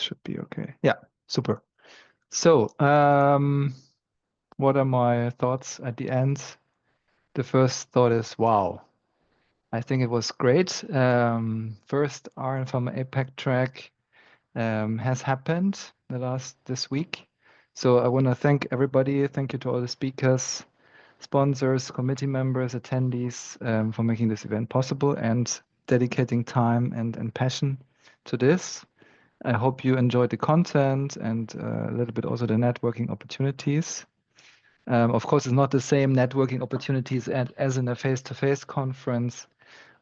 should be okay. Yeah, super. So, what are my thoughts at the end? The first thought is, wow, I think it was great. First RN Pharma APAC track has happened this week. So I want to thank everybody. Thank you to all the speakers, sponsors, committee members, attendees for making this event possible and dedicating time and passion to this. I hope you enjoyed the content and a little bit also the networking opportunities. Of course, it's not the same networking opportunities as in a face-to-face conference,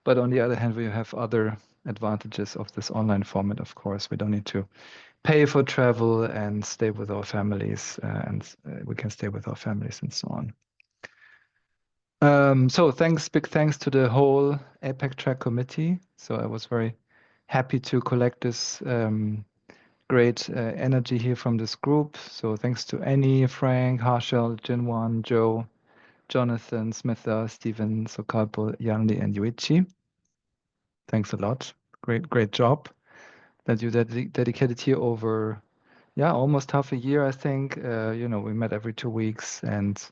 but on the other hand, we have other advantages of this online format, of course. We don't need to pay for travel and stay with our families, and we can stay with our families and so on. So big thanks to the whole APAC track committee. So I was very happy to collect this great energy here from this group. So thanks to Annie, Frank, Harshal, Jinwan, Joe, Jonathan, Smitha, Stephen, Sokalpo, Yanli, and Yuichi. Thanks a lot. Great job that you dedicated here over, almost half a year, I think. We met every 2 weeks and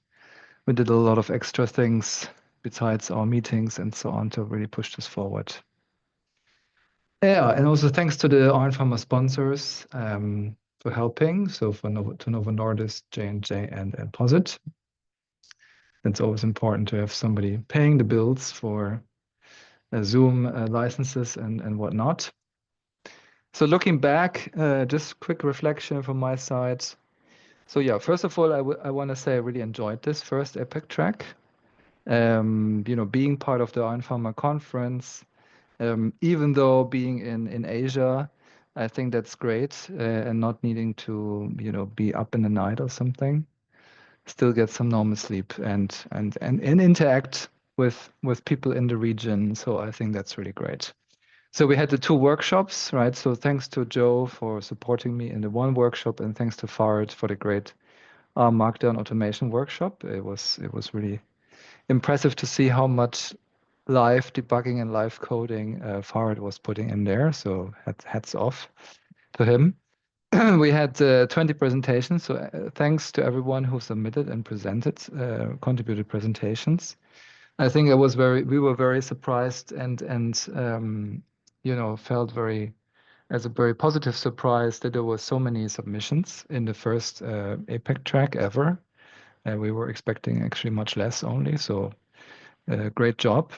we did a lot of extra things besides our meetings and so on to really push this forward. Yeah, and also thanks to the RN Pharma sponsors for helping. So to Novo Nordisk, J&J, and Posit. It's always important to have somebody paying the bills for Zoom licenses and whatnot. So looking back, just quick reflection from my side. So yeah, first of all, I want to say I really enjoyed this first APAC track. Being part of the RN Pharma conference, even though being in Asia, I think that's great, and not needing to be up in the night or something. Still get some normal sleep and interact with people in the region. So I think that's really great. So we had the 2 workshops, right? So thanks to Joe for supporting me in the 1 workshop, and thanks to Farid for the great Markdown automation workshop. It was really impressive to see how much live debugging and live coding Farid was putting in there. So hats off to him. We had 20 presentations. So thanks to everyone who submitted and presented, contributed presentations. I think we were very surprised and felt as a very positive surprise that there were so many submissions in the first APAC track ever. We were expecting actually much less only. So great job.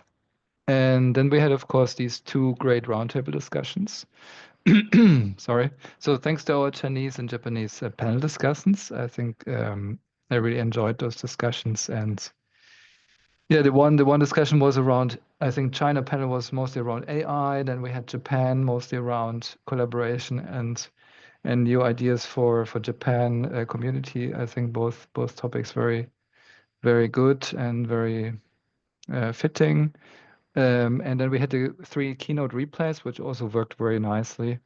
And then we had, of course, these 2 great roundtable discussions. Sorry. So thanks to our Chinese and Japanese panel discussions. I think I really enjoyed those discussions. And yeah, the one discussion was around, I think China panel was mostly around AI. Then we had Japan mostly around collaboration and new ideas for Japan community. I think both topics very, very good and very fitting. And then we had the 3 keynote replays, which also worked very nicely.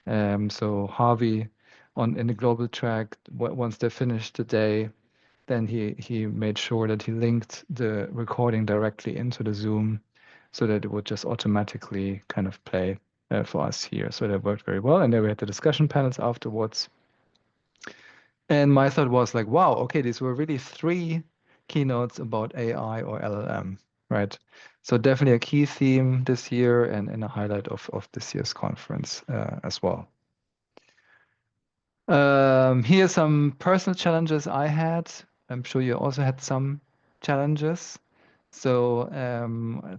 So Harvey in the global track, once they finished the day, then he made sure that he linked the recording directly into the Zoom so that it would just automatically kind of play for us here. So that worked very well. And then we had the discussion panels afterwards. And my thought was like, wow, okay, these were really 3 keynotes about AI or LLM, right? So definitely a key theme this year and a highlight of this year's conference as well. Here are some personal challenges I had. I'm sure you also had some challenges. So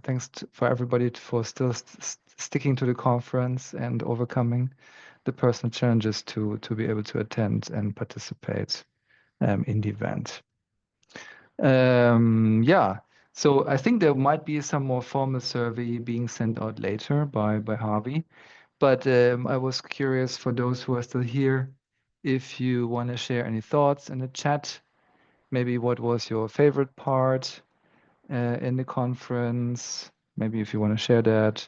thanks for everybody for still sticking to the conference and overcoming the personal challenges to be able to attend and participate in the event. Yeah, so I think there might be some more formal survey being sent out later by Harvey. But I was curious for those who are still here, if you want to share any thoughts in the chat, maybe what was your favorite part in the conference, maybe if you want to share that,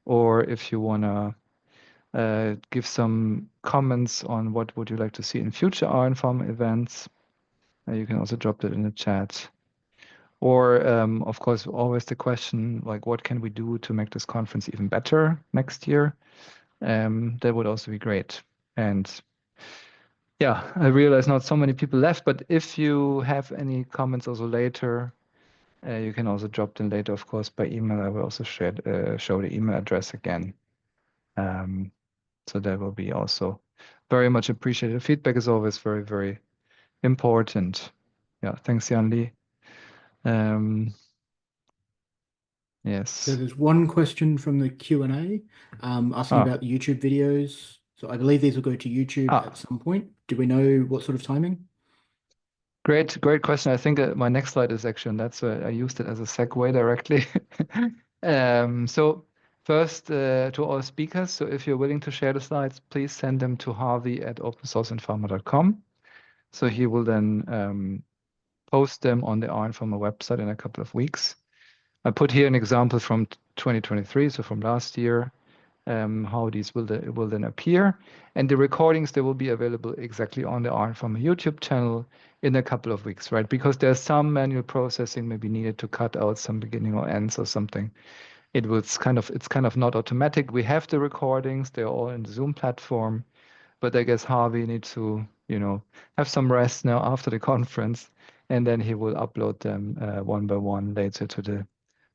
or if you want to give some comments on what would you like to see in future RN Pharma events. You can also drop that in the chat. Or, of course, always the question, like, what can we do to make this conference even better next year? That would also be great. And yeah, I realize not so many people left, but if you have any comments also later, you can also drop them later, of course, by email. I will also show the email address again. So that will be also very much appreciated. Feedback is always very, very important. Yeah, thanks, Jan-Lee. Yes. So there's one question from the Q&A asking about the YouTube videos. So I believe these will go to YouTube at some point. Do we know what sort of timing? Great question. I think my next slide is actually on that, so I used it as a segue directly. So first, to all speakers, so if you're willing to share the slides, please send them to harvey@opensourceinpharma.com. So he will then post them on the rInPharma website in a couple of weeks. I put here an example from 2023, so from last year, how these will then appear. And the recordings, they will be available exactly on the rInPharma YouTube channel in a couple of weeks, right? Because there's some manual processing maybe needed to cut out some beginning or ends or something. It's kind of not automatic. We have the recordings, they're all in the Zoom platform, but I guess Harvey needs to, have some rest now after the conference, and then he will upload them one by one later to the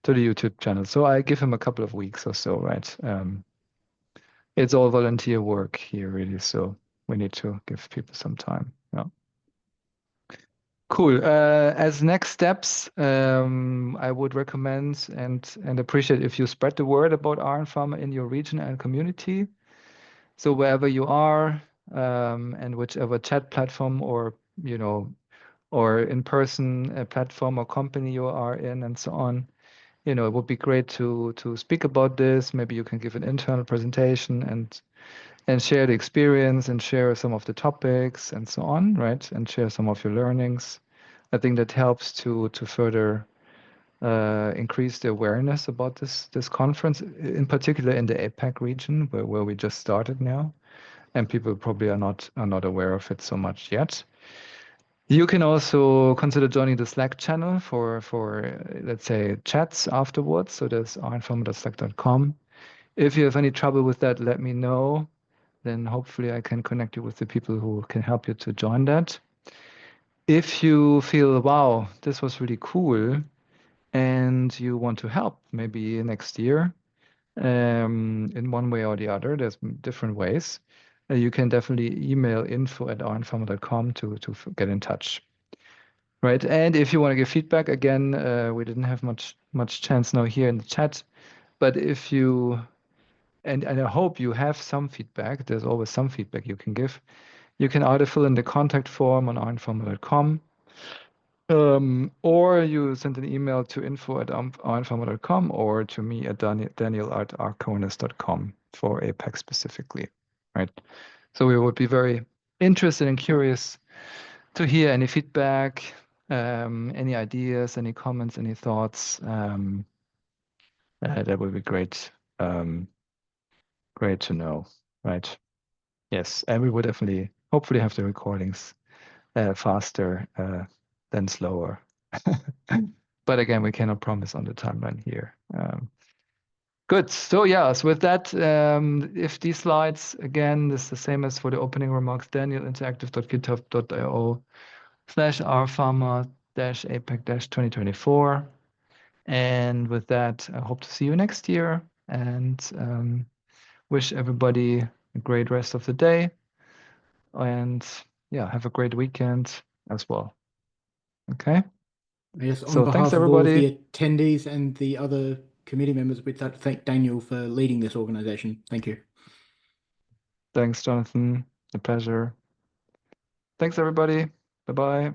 YouTube channel. So I give him a couple of weeks or so, right? It's all volunteer work here, really. So we need to give people some time. Yeah. Cool. As next steps, I would recommend and appreciate if you spread the word about rInPharma in your region and community. So wherever you are, and whichever chat platform or or in-person platform or company you are in, and so on, it would be great to speak about this. Maybe you can give an internal presentation and share the experience and share some of the topics and so on, right? And share some of your learnings. I think that helps to further increase the awareness about this conference, in particular in the APAC region where we just started now, and people probably are not aware of it so much yet. You can also consider joining the Slack channel for let's say chats afterwards. So there's rInforma.slack.com. If you have any trouble with that, let me know. Then hopefully I can connect you with the people who can help you to join that. If you feel, wow, this was really cool, and you want to help maybe next year, in one way or the other, there's different ways. You can definitely email info@rInforma.com to get in touch. Right. And if you want to give feedback, again, we didn't have much chance now here in the chat, but if you and I hope you have some feedback. There's always some feedback you can give. You can either fill in the contact form on rInforma.com, or you send an email to info@rInforma.com or to me at daniel@arconis.com for APAC specifically. Right. So we would be very interested and curious to hear any feedback, any ideas, any comments, any thoughts. That would be great. Great to know, right? Yes, and we would definitely, hopefully, have the recordings faster than slower. But again, we cannot promise on the timeline here. Good. So yeah, so with that, if these slides, again, this is the same as for the opening remarks, danielinteractive.github.io/rpharma-apac-2024. And with that, I hope to see you next year, and wish everybody a great rest of the day. And yeah, have a great weekend as well. Okay. Yes, on So thanks, behalf of all of everybody. the attendees and the other committee members, we'd like to thank Daniel for leading this organization. Thank you. Thanks, Jonathan. A pleasure. Thanks, everybody. Bye-bye.